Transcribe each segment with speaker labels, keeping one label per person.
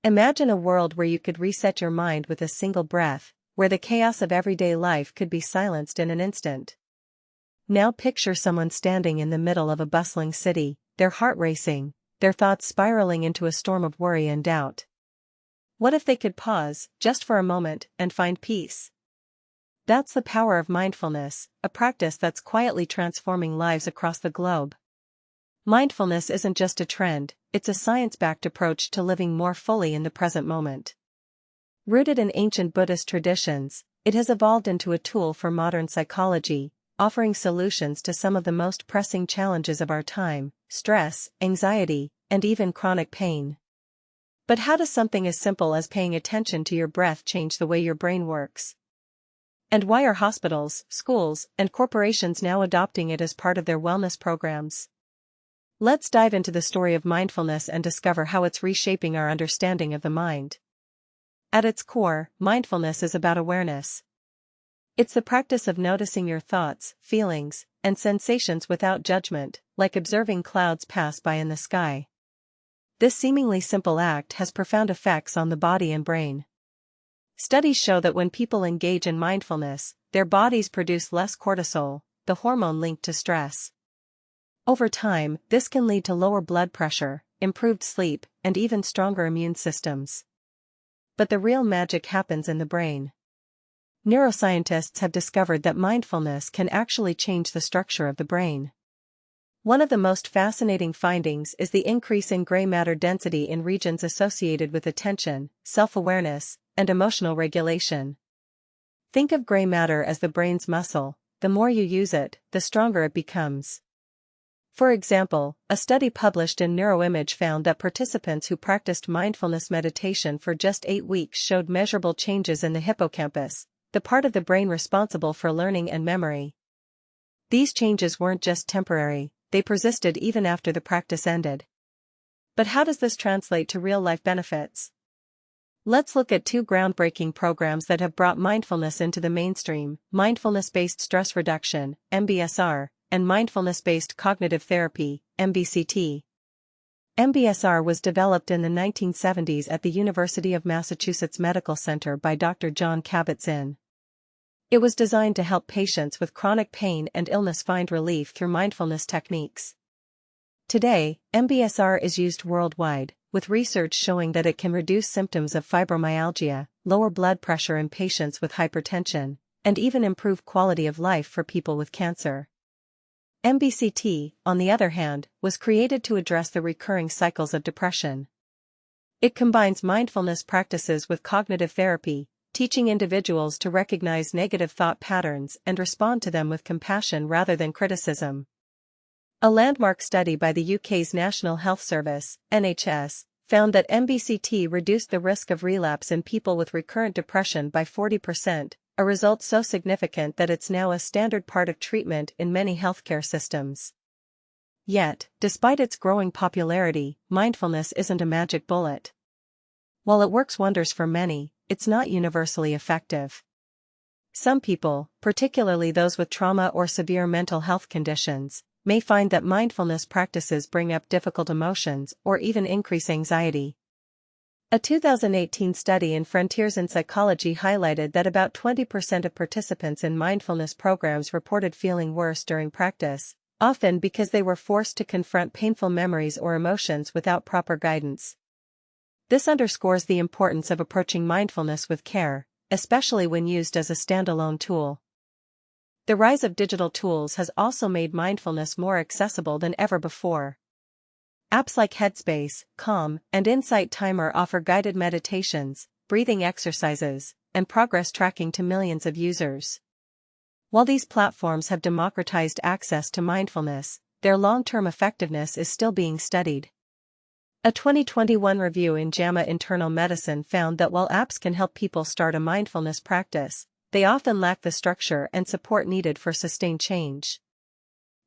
Speaker 1: Imagine a world where you could reset your mind with a single breath, where the chaos of everyday life could be silenced in an instant. Now picture someone standing in the middle of a bustling city, their heart racing, their thoughts spiraling into a storm of worry and doubt. What if they could pause, just for a moment, and find peace? That's the power of mindfulness, a practice that's quietly transforming lives across the globe. Mindfulness isn't just a trend, it's a science-backed approach to living more fully in the present moment. Rooted in ancient Buddhist traditions, it has evolved into a tool for modern psychology, offering solutions to some of the most pressing challenges of our time: stress, anxiety, and even chronic pain. But how does something as simple as paying attention to your breath change the way your brain works? And why are hospitals, schools, and corporations now adopting it as part of their wellness programs? Let's dive into the story of mindfulness and discover how it's reshaping our understanding of the mind. At its core, mindfulness is about awareness. It's the practice of noticing your thoughts, feelings, and sensations without judgment, like observing clouds pass by in the sky. This seemingly simple act has profound effects on the body and brain. Studies show that when people engage in mindfulness, their bodies produce less cortisol, the hormone linked to stress. Over time, this can lead to lower blood pressure, improved sleep, and even stronger immune systems. But the real magic happens in the brain. Neuroscientists have discovered that mindfulness can actually change the structure of the brain. One of the most fascinating findings is the increase in gray matter density in regions associated with attention, self-awareness, and emotional regulation. Think of gray matter as the brain's muscle. The more you use it, the stronger it becomes. For example, a study published in Neuroimage found that participants who practiced mindfulness meditation for just 8 weeks showed measurable changes in the hippocampus, the part of the brain responsible for learning and memory. These changes weren't just temporary, they persisted even after the practice ended. But how does this translate to real-life benefits? Let's look at 2 groundbreaking programs that have brought mindfulness into the mainstream: mindfulness-based stress reduction, MBSR, and mindfulness-based cognitive therapy, MBCT. MBSR was developed in the 1970s at the University of Massachusetts Medical Center by Dr. John Kabat-Zinn. It was designed to help patients with chronic pain and illness find relief through mindfulness techniques. Today, MBSR is used worldwide, with research showing that it can reduce symptoms of fibromyalgia, lower blood pressure in patients with hypertension, and even improve quality of life for people with cancer. MBCT, on the other hand, was created to address the recurring cycles of depression. It combines mindfulness practices with cognitive therapy, teaching individuals to recognize negative thought patterns and respond to them with compassion rather than criticism. A landmark study by the UK's National Health Service, NHS, found that MBCT reduced the risk of relapse in people with recurrent depression by 40%, a result so significant that it's now a standard part of treatment in many healthcare systems. Yet, despite its growing popularity, mindfulness isn't a magic bullet. While it works wonders for many, it's not universally effective. Some people, particularly those with trauma or severe mental health conditions, may find that mindfulness practices bring up difficult emotions or even increase anxiety. A 2018 study in Frontiers in Psychology highlighted that about 20% of participants in mindfulness programs reported feeling worse during practice, often because they were forced to confront painful memories or emotions without proper guidance. This underscores the importance of approaching mindfulness with care, especially when used as a standalone tool. The rise of digital tools has also made mindfulness more accessible than ever before. Apps like Headspace, Calm, and Insight Timer offer guided meditations, breathing exercises, and progress tracking to millions of users. While these platforms have democratized access to mindfulness, their long-term effectiveness is still being studied. A 2021 review in JAMA Internal Medicine found that while apps can help people start a mindfulness practice, they often lack the structure and support needed for sustained change.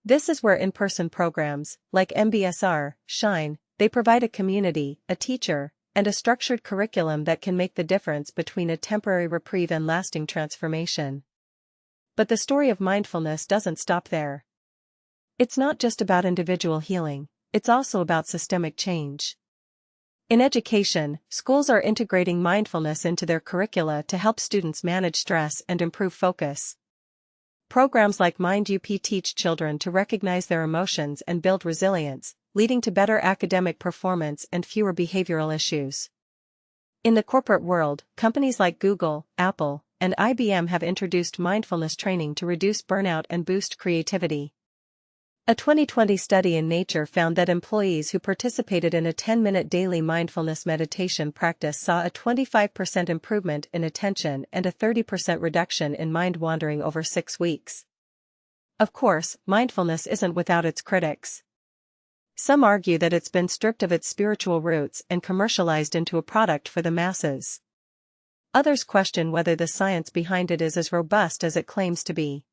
Speaker 1: This is where in-person programs, like MBSR, shine. They provide a community, a teacher, and a structured curriculum that can make the difference between a temporary reprieve and lasting transformation. But the story of mindfulness doesn't stop there. It's not just about individual healing, it's also about systemic change. In education, schools are integrating mindfulness into their curricula to help students manage stress and improve focus. Programs like MindUP teach children to recognize their emotions and build resilience, leading to better academic performance and fewer behavioral issues. In the corporate world, companies like Google, Apple, and IBM have introduced mindfulness training to reduce burnout and boost creativity. A 2020 study in Nature found that employees who participated in a 10-minute daily mindfulness meditation practice saw a 25% improvement in attention and a 30% reduction in mind wandering over 6 weeks. Of course, mindfulness isn't without its critics. Some argue that it's been stripped of its spiritual roots and commercialized into a product for the masses. Others question whether the science behind it is as robust as it claims to be.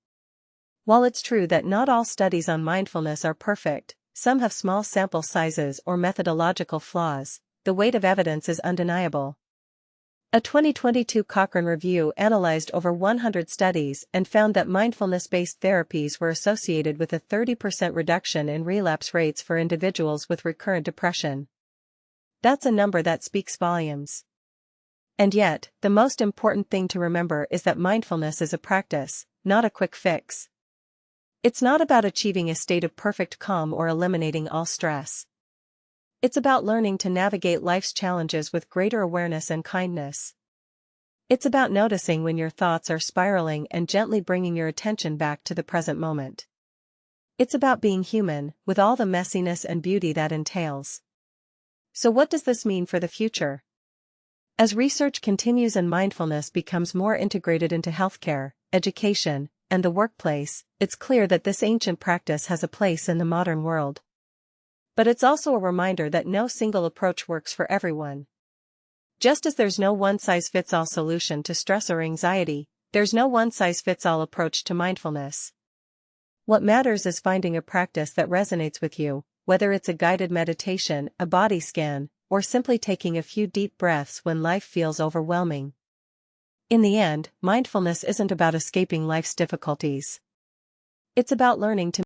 Speaker 1: While it's true that not all studies on mindfulness are perfect, some have small sample sizes or methodological flaws, the weight of evidence is undeniable. A 2022 Cochrane review analyzed over 100 studies and found that mindfulness-based therapies were associated with a 30% reduction in relapse rates for individuals with recurrent depression. That's a number that speaks volumes. And yet, the most important thing to remember is that mindfulness is a practice, not a quick fix. It's not about achieving a state of perfect calm or eliminating all stress. It's about learning to navigate life's challenges with greater awareness and kindness. It's about noticing when your thoughts are spiraling and gently bringing your attention back to the present moment. It's about being human, with all the messiness and beauty that entails. So what does this mean for the future? As research continues and mindfulness becomes more integrated into healthcare, education, and the workplace, it's clear that this ancient practice has a place in the modern world. But it's also a reminder that no single approach works for everyone. Just as there's no one-size-fits-all solution to stress or anxiety, there's no one-size-fits-all approach to mindfulness. What matters is finding a practice that resonates with you, whether it's a guided meditation, a body scan, or simply taking a few deep breaths when life feels overwhelming. In the end, mindfulness isn't about escaping life's difficulties. It's about learning to